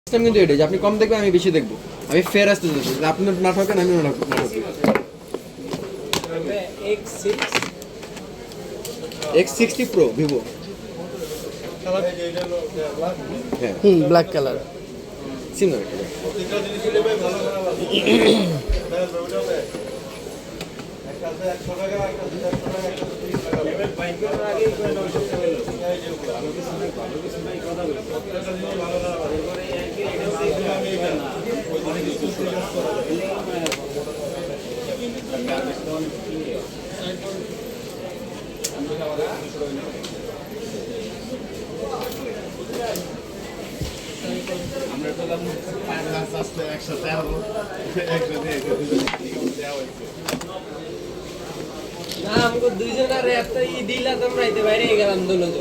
System কিন্তু এটাই যে আপনি কম দেখবেন আমি বেশি দেখবো, আমি ফের আসতে চাচ্ছি আপনি না ঠকেন আমি না ঠকি। X60 Pro ভিভো, হ্যাঁ ব্ল্যাক কালার। সিম আমরা বললাম 5 লাখ আসলে একসাথে আরো একসাথে না আমাকে দুইজনের একটা ই দিলা তোমরা বাইরে গেলাম দুজন।